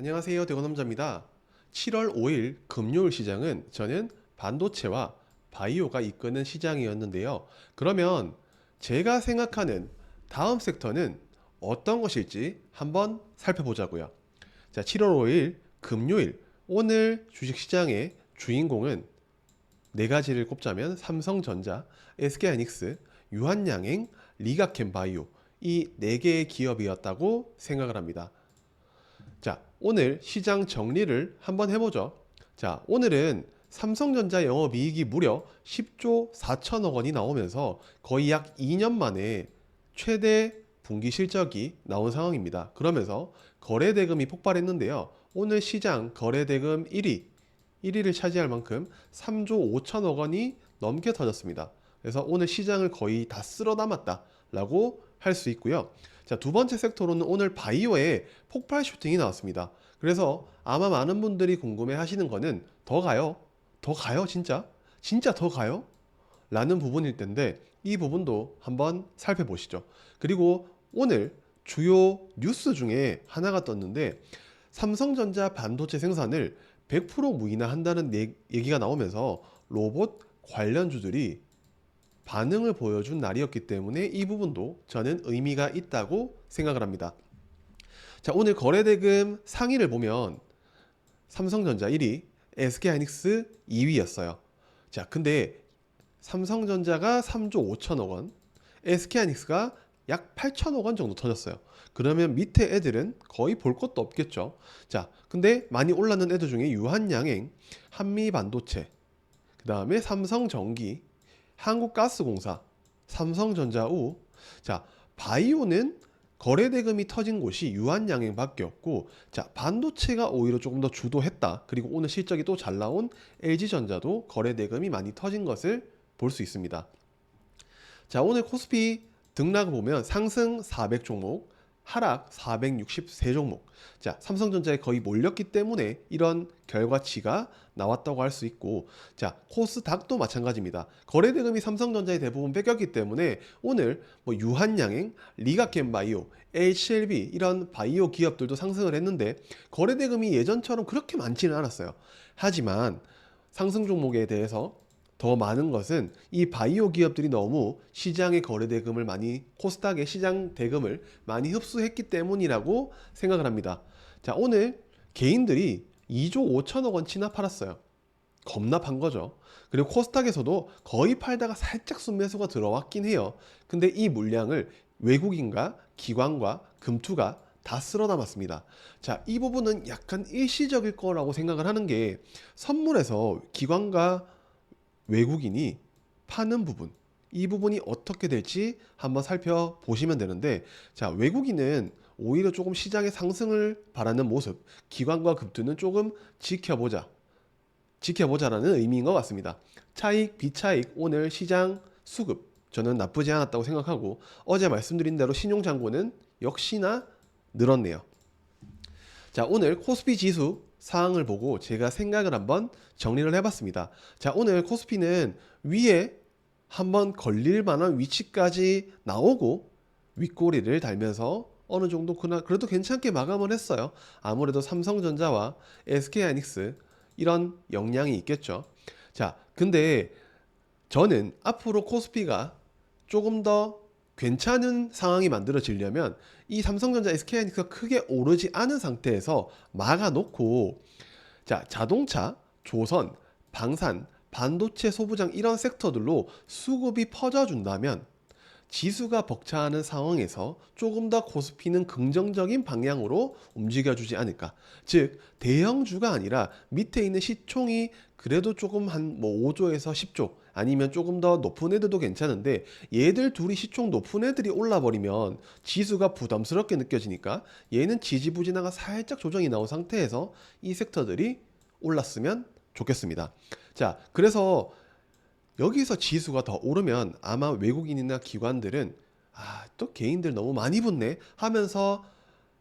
안녕하세요, 대건남자입니다. 7월 5일 금요일 시장은 저는 반도체와 바이오가 이끄는 시장이었는데요. 그러면 제가 생각하는 다음 섹터는 어떤 것일지 한번 살펴보자고요. 자, 7월 5일 금요일 오늘 주식시장의 주인공은 네 가지를 꼽자면 삼성전자, SK하이닉스, 유한양행, 리가캠바이오 이 네 개의 기업이었다고 생각을 합니다. 자, 오늘 시장 정리를 한번 해보죠. 자, 오늘은 삼성전자 영업이익이 무려 10조 4천억 원이 나오면서 거의 약 2년 만에 최대 분기 실적이 나온 상황입니다. 그러면서 거래대금이 폭발했는데요. 오늘 시장 거래대금 1위를 차지할 만큼 3조 5천억 원이 넘게 터졌습니다. 그래서 오늘 시장을 거의 다 쓸어 담았다라고 할 수 있고요. 자, 두 번째 섹터로는 오늘 바이오에 폭발 슈팅이 나왔습니다. 그래서 아마 많은 분들이 궁금해 하시는 거는 더 가요? 더 가요? 진짜? 진짜 더 가요? 라는 부분일 텐데 이 부분도 한번 살펴보시죠. 그리고 오늘 주요 뉴스 중에 하나가 떴는데 삼성전자 반도체 생산을 100% 무인화한다는 얘기가 나오면서 로봇 관련주들이 반응을 보여준 날이었기 때문에 이 부분도 저는 의미가 있다고 생각을 합니다. 자, 오늘 거래대금 상위를 보면 삼성전자 1위, SK하이닉스 2위였어요. 자, 근데 삼성전자가 3조 5천억 원, SK하이닉스가 약 8천억 원 정도 터졌어요. 그러면 밑에 애들은 거의 볼 것도 없겠죠. 자, 근데 많이 올랐는 애들 중에 유한양행, 한미반도체, 그 다음에 삼성전기, 한국가스공사, 삼성전자우. 자, 바이오는 거래대금이 터진 곳이 유한양행밖에 없고, 자, 반도체가 오히려 조금 더 주도했다. 그리고 오늘 실적이 또 잘 나온 LG전자도 거래대금이 많이 터진 것을 볼 수 있습니다. 자, 오늘 코스피 등락을 보면 상승 400종목, 하락 463종목. 자, 삼성전자에 거의 몰렸기 때문에 이런 결과치가 나왔다고 할 수 있고, 자, 코스닥도 마찬가지입니다. 거래대금이 삼성전자에 대부분 뺏겼기 때문에 오늘 뭐 유한양행, 리가캠바이오, HLB 이런 바이오 기업들도 상승을 했는데 거래대금이 예전처럼 그렇게 많지는 않았어요. 하지만 상승 종목에 대해서 더 많은 것은 이 바이오 기업들이 너무 시장의 거래 대금을 많이 코스닥의 시장 대금을 많이 흡수했기 때문이라고 생각을 합니다. 자, 오늘 개인들이 2조 5천억 원치나 팔았어요. 겁나 판 거죠. 그리고 코스닥에서도 거의 팔다가 살짝 순매수가 들어왔긴 해요. 근데 이 물량을 외국인과 기관과 금투가 다 쓸어 담았습니다. 자, 이 부분은 약간 일시적일 거라고 생각을 하는 게 선물에서 기관과 외국인이 파는 부분, 이 부분이 어떻게 될지 한번 살펴보시면 되는데, 자, 외국인은 오히려 조금 시장의 상승을 바라는 모습, 기관과 급투는 조금 지켜보자라는 의미인 것 같습니다. 차익, 비차익, 오늘 시장 수급 저는 나쁘지 않았다고 생각하고, 어제 말씀드린 대로 신용잔고는 역시나 늘었네요. 자, 오늘 코스피 지수 사항을 보고 제가 생각을 한번 정리를 해봤습니다. 자, 오늘 코스피는 위에 한번 걸릴 만한 위치까지 나오고 윗꼬리를 달면서 어느 정도 그래도 괜찮게 마감을 했어요. 아무래도 삼성전자와 SK하이닉스 이런 영향이 있겠죠. 자, 근데 저는 앞으로 코스피가 조금 더 괜찮은 상황이 만들어지려면 이 삼성전자, SK하이닉스가 크게 오르지 않은 상태에서 막아놓고, 자, 자동차, 조선, 방산, 반도체 소부장 이런 섹터들로 수급이 퍼져준다면 지수가 벅차하는 상황에서 조금 더 코스피는 긍정적인 방향으로 움직여주지 않을까. 즉, 대형주가 아니라 밑에 있는 시총이 그래도 조금 한 뭐 5조에서 10조 아니면 조금 더 높은 애들도 괜찮은데 얘들 둘이 시총 높은 애들이 올라버리면 지수가 부담스럽게 느껴지니까 얘는 지지부진하가 살짝 조정이 나온 상태에서 이 섹터들이 올랐으면 좋겠습니다. 자, 그래서 여기서 지수가 더 오르면 아마 외국인이나 기관들은 또 개인들 너무 많이 붙네 하면서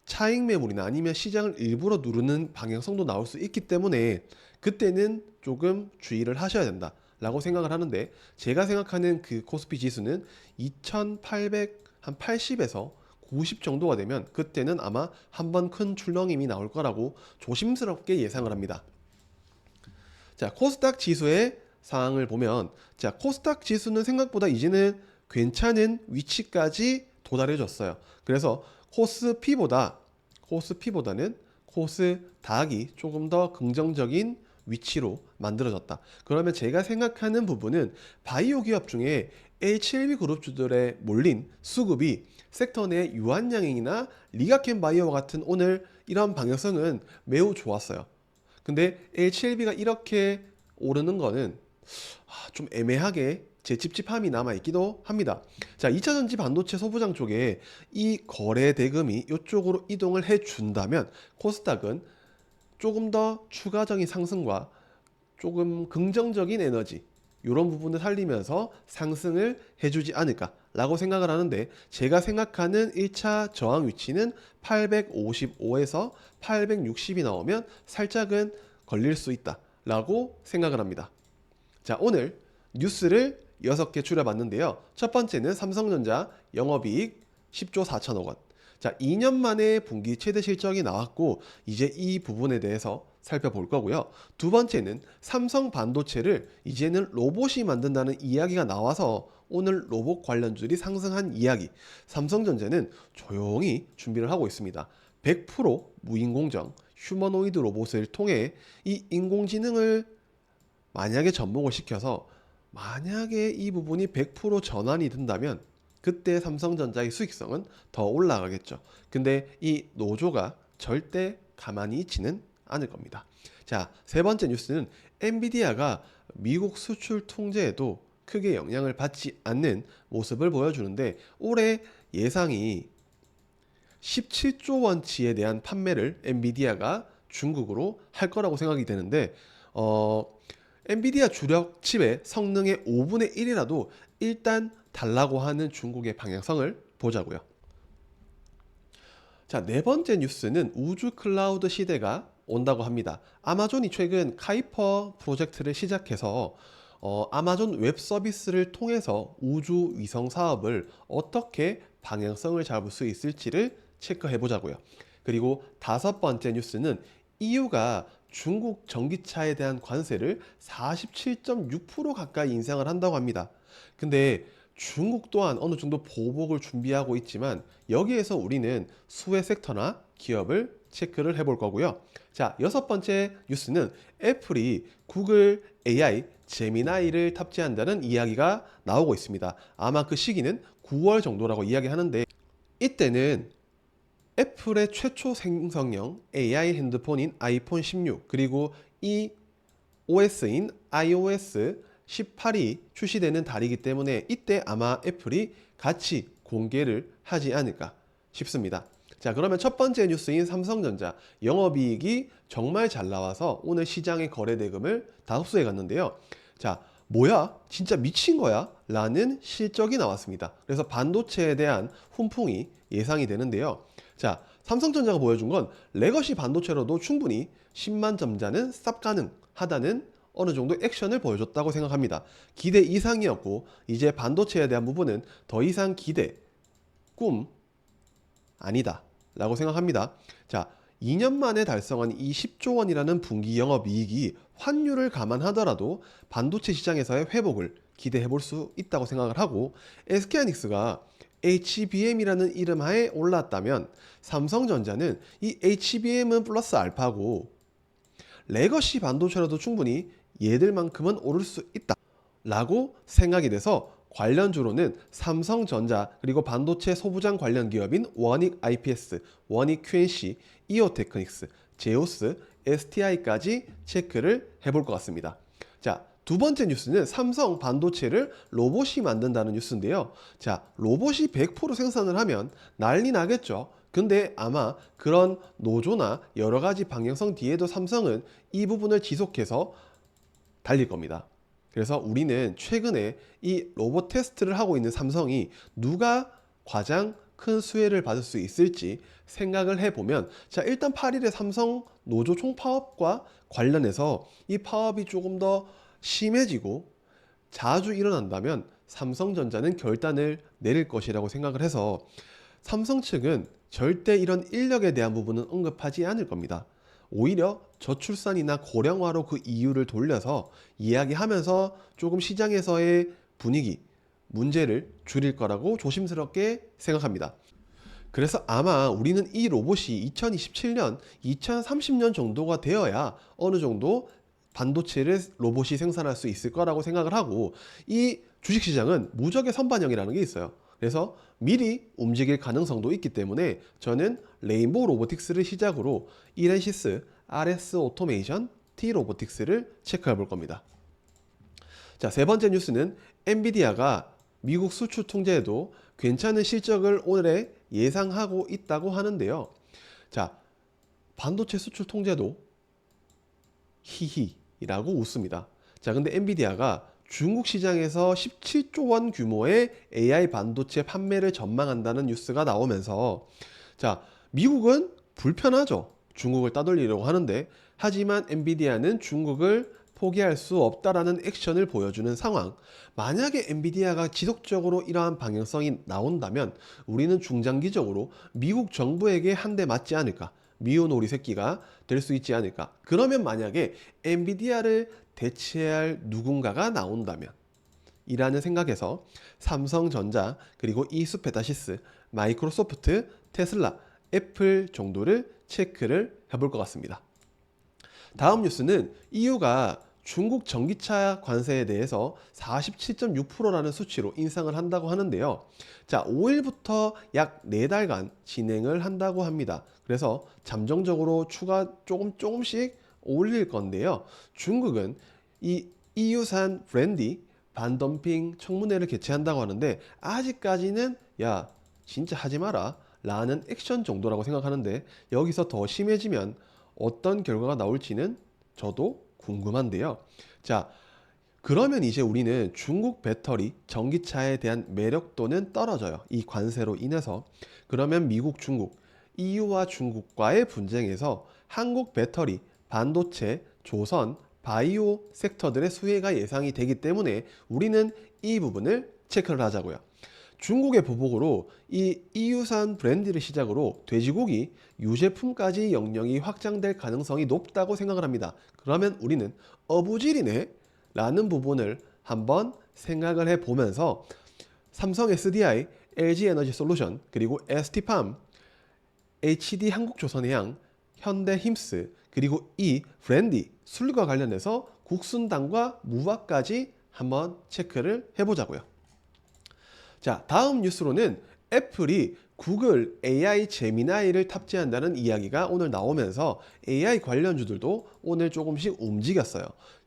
차익 매물이나 아니면 시장을 일부러 누르는 방향성도 나올 수 있기 때문에 그때는 조금 주의를 하셔야 된다 라고 생각을 하는데, 제가 생각하는 그 코스피 지수는 2880에서 90 정도가 되면 그때는 아마 한번 큰 출렁임이 나올 거라고 조심스럽게 예상을 합니다. 자, 코스닥 지수의 상황을 보면, 자, 코스닥 지수는 생각보다 이제는 괜찮은 위치까지 도달해줬어요. 그래서 코스피보다는 코스닥이 조금 더 긍정적인 위치로 만들어졌다. 그러면 제가 생각하는 부분은 바이오 기업 중에 H1B 그룹주들에 몰린 수급이 섹터 내 유한양행이나 리가켄 바이오와 같은 오늘 이런 방향성은 매우 좋았어요. 근데 H1B가 이렇게 오르는 거는 좀 애매하게 제 찝찝함이 남아있기도 합니다. 자, 2차전지 반도체 소부장 쪽에 이 거래 대금이 이쪽으로 이동을 해준다면 코스닥은 조금 더 추가적인 상승과 조금 긍정적인 에너지 이런 부분을 살리면서 상승을 해주지 않을까라고 생각을 하는데, 제가 생각하는 1차 저항 위치는 855에서 860이 나오면 살짝은 걸릴 수 있다라고 생각을 합니다. 자, 오늘 뉴스를 6개 추려봤는데요. 첫 번째는 삼성전자 영업이익 10조 4천억 원. 자, 2년 만에 분기 최대 실적이 나왔고 이제 이 부분에 대해서 살펴볼 거고요. 두 번째는 삼성 반도체를 이제는 로봇이 만든다는 이야기가 나와서 오늘 로봇 관련주들이 상승한 이야기. 삼성전자는 조용히 준비를 하고 있습니다. 100% 무인공정 휴머노이드 로봇을 통해 이 인공지능을 만약에 접목을 시켜서 만약에 이 부분이 100% 전환이 된다면 그때 삼성전자의 수익성은 더 올라가겠죠. 근데 이 노조가 절대 가만히 있지는 않을 겁니다. 자, 세 번째 뉴스는 엔비디아가 미국 수출 통제에도 크게 영향을 받지 않는 모습을 보여주는데, 올해 예상이 17조 원치에 대한 판매를 엔비디아가 중국으로 할 거라고 생각이 되는데, 엔비디아 주력 칩의 성능의 5분의 1이라도 일단 달라고 하는 중국의 방향성을 보자고요. 자, 네 번째 뉴스는 우주 클라우드 시대가 온다고 합니다. 아마존이 최근 카이퍼 프로젝트를 시작해서 아마존 웹 서비스를 통해서 우주 위성 사업을 어떻게 방향성을 잡을 수 있을지를 체크해 보자고요. 그리고 다섯 번째 뉴스는 EU가 중국 전기차에 대한 관세를 47.6% 가까이 인상을 한다고 합니다. 근데 중국 또한 어느 정도 보복을 준비하고 있지만 여기에서 우리는 수혜 섹터나 기업을 체크를 해볼 거고요. 자, 여섯 번째 뉴스는 애플이 구글 AI 제미나이를 탑재한다는 이야기가 나오고 있습니다. 아마 그 시기는 9월 정도라고 이야기하는데, 이때는 애플의 최초 생성형 AI 핸드폰인 아이폰 16 그리고 이 OS인 iOS 18이 출시되는 달이기 때문에 이때 아마 애플이 같이 공개를 하지 않을까 싶습니다. 자, 그러면 첫 번째 뉴스인 삼성전자 영업이익이 정말 잘 나와서 오늘 시장의 거래 대금을 다 흡수해 갔는데요. 자, 뭐야? 진짜 미친 거야? 라는 실적이 나왔습니다. 그래서 반도체에 대한 훈풍이 예상이 되는데요. 자, 삼성전자가 보여준 건 레거시 반도체로도 충분히 10만 점자는 쌉 가능하다는 어느 정도 액션을 보여줬다고 생각합니다. 기대 이상이었고 이제 반도체에 대한 부분은 더 이상 기대, 꿈 아니다 라고 생각합니다. 자, 2년 만에 달성한 이 10조 원이라는 분기 영업이익이 환율을 감안하더라도 반도체 시장에서의 회복을 기대해 볼 수 있다고 생각을 하고, SK하이닉스가 HBM이라는 이름 하에 올랐다면 삼성전자는 이 HBM은 플러스 알파고 레거시 반도체라도 충분히 얘들만큼은 오를 수 있다 라고 생각이 돼서 관련주로는 삼성전자 그리고 반도체 소부장 관련 기업인 원익 IPS, 원익 QNC, 이오테크닉스, 제오스, STI까지 체크를 해볼 것 같습니다. 자, 두 번째 뉴스는 삼성 반도체를 로봇이 만든다는 뉴스인데요. 자, 로봇이 100% 생산을 하면 난리 나겠죠. 근데 아마 그런 노조나 여러 가지 방향성 뒤에도 삼성은 이 부분을 지속해서 달릴 겁니다. 그래서 우리는 최근에 이 로봇 테스트를 하고 있는 삼성이 누가 가장 큰 수혜를 받을 수 있을지 생각을 해보면, 자, 일단 8일에 삼성 노조 총파업과 관련해서 이 파업이 조금 더 심해지고 자주 일어난다면 삼성전자는 결단을 내릴 것이라고 생각을 해서 삼성 측은 절대 이런 인력에 대한 부분은 언급하지 않을 겁니다. 오히려 저출산이나 고령화로 그 이유를 돌려서 이야기하면서 조금 시장에서의 분위기, 문제를 줄일 거라고 조심스럽게 생각합니다. 그래서 아마 우리는 이 로봇이 2027년, 2030년 정도가 되어야 어느 정도 반도체를 로봇이 생산할 수 있을 거라고 생각을 하고, 이 주식시장은 무적의 선반영이라는 게 있어요. 그래서 미리 움직일 가능성도 있기 때문에 저는 레인보우 로보틱스를 시작으로 이렌시스, RS 오토메이션, T 로보틱스를 체크해 볼 겁니다. 자, 세 번째 뉴스는 엔비디아가 미국 수출 통제에도 괜찮은 실적을 올해 예상하고 있다고 하는데요. 자, 반도체 수출 통제도 히히라고 웃습니다. 자, 근데 엔비디아가 중국 시장에서 17조 원 규모의 AI 반도체 판매를 전망한다는 뉴스가 나오면서, 자, 미국은 불편하죠. 중국을 따돌리려고 하는데, 하지만 엔비디아는 중국을 포기할 수 없다라는 액션을 보여주는 상황. 만약에 엔비디아가 지속적으로 이러한 방향성이 나온다면 우리는 중장기적으로 미국 정부에게 한 대 맞지 않을까, 미운 오리 새끼가 될 수 있지 않을까. 그러면 만약에 엔비디아를 대체할 누군가가 나온다면 이라는 생각에서 삼성전자, 그리고 이수페타시스, 마이크로소프트, 테슬라, 애플 정도를 체크를 해볼 것 같습니다. 다음 뉴스는 EU가 중국 전기차 관세에 대해서 47.6%라는 수치로 인상을 한다고 하는데요. 자, 5일부터 약 4달간 진행을 한다고 합니다. 그래서 잠정적으로 추가 조금씩 올릴 건데요. 중국은 이 EU산 브랜디 반덤핑 청문회를 개최한다고 하는데, 아직까지는 야 진짜 하지 마라 라는 액션 정도라고 생각하는데, 여기서 더 심해지면 어떤 결과가 나올지는 저도 궁금한데요. 자, 그러면 이제 우리는 중국 배터리 전기차에 대한 매력도는 떨어져요. 이 관세로 인해서. 그러면 미국, 중국, EU와 중국과의 분쟁에서 한국 배터리, 반도체, 조선, 바이오 섹터들의 수혜가 예상이 되기 때문에 우리는 이 부분을 체크를 하자고요. 중국의 보복으로 이 EU산 브랜디를 시작으로 돼지고기, 유제품까지 영역이 확장될 가능성이 높다고 생각을 합니다. 그러면 우리는 어부질이네 라는 부분을 한번 생각을 해보면서 삼성 SDI, LG 에너지 솔루션, 그리고 ST팜, HD 한국조선해양, 현대힘스, 그리고 이 브랜디 술과 관련해서 국순당과 무화까지 한번 체크를 해보자고요. 자, 다음 뉴스로는 애플이 구글 AI 제미나이를 탑재한다는 이야기가 오늘 나오면서 AI 관련주들도 오늘 조금씩 움직였어요.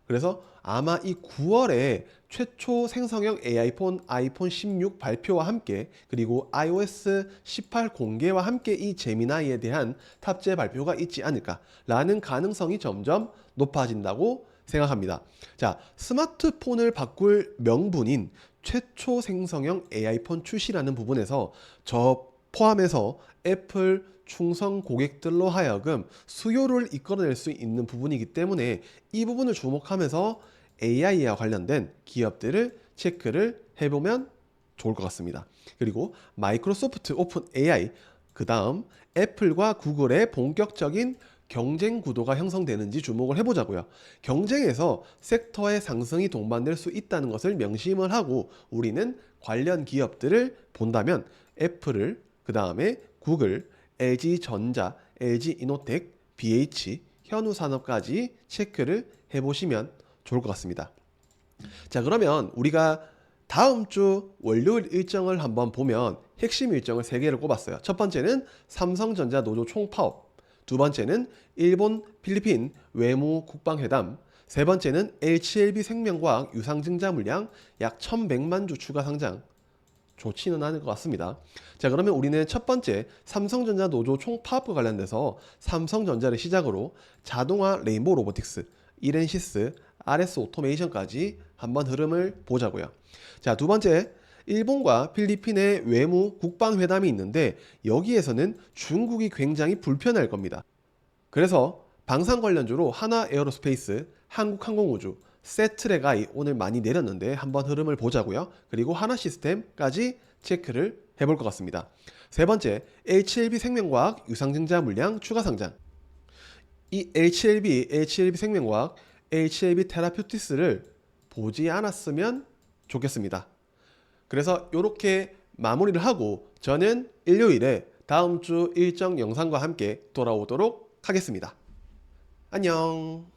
그래서 아마 이 9월에 최초 생성형 AI폰 아이폰 16 발표와 함께, 그리고 iOS 18 공개와 함께 이 제미나이에 대한 탑재 발표가 있지 않을까라는 가능성이 점점 높아진다고 생각합니다. 자, 스마트폰을 바꿀 명분인 최초 생성형 AI폰 출시라는 부분에서 저 포함해서 애플 충성 고객들로 하여금 수요를 이끌어낼 수 있는 부분이기 때문에 이 부분을 주목하면서 AI와 관련된 기업들을 체크를 해보면 좋을 것 같습니다. 그리고 마이크로소프트 오픈 AI, 그 다음 애플과 구글의 본격적인 경쟁 구도가 형성되는지 주목을 해보자고요. 경쟁에서 섹터의 상승이 동반될 수 있다는 것을 명심을 하고 우리는 관련 기업들을 본다면 애플을, 그 다음에 구글, LG전자, LG이노텍, BH, 현우산업까지 체크를 해보시면 좋을 것 같습니다. 자, 그러면 우리가 다음 주 월요일 일정을 한번 보면 핵심 일정을 3개를 꼽았어요. 첫 번째는 삼성전자 노조 총파업, 두 번째는 일본, 필리핀 외무 국방회담, 세 번째는 HLB 생명과학 유상증자 물량 약 1100만 주 추가 상장. 좋지는 않을 것 같습니다. 자, 그러면 우리는 첫 번째 삼성전자 노조 총파업과 관련돼서 삼성전자를 시작으로 자동화 레인보우 로보틱스, 이렌시스, RS 오토메이션까지 한번 흐름을 보자고요. 자, 두 번째 일본과 필리핀의 외무 국방회담이 있는데 여기에서는 중국이 굉장히 불편할 겁니다. 그래서 방산 관련주로 하나 에어로스페이스, 한국항공우주, 세트레가이 오늘 많이 내렸는데 한번 흐름을 보자고요. 그리고 하나 시스템까지 체크를 해볼 것 같습니다. 세 번째, HLB 생명과학 유상증자 물량 추가 상장. 이 HLB 생명과학, HLB 테라퓨티스를 보지 않았으면 좋겠습니다. 그래서 이렇게 마무리를 하고 저는 일요일에 다음 주 일정 영상과 함께 돌아오도록 하겠습니다. 안녕.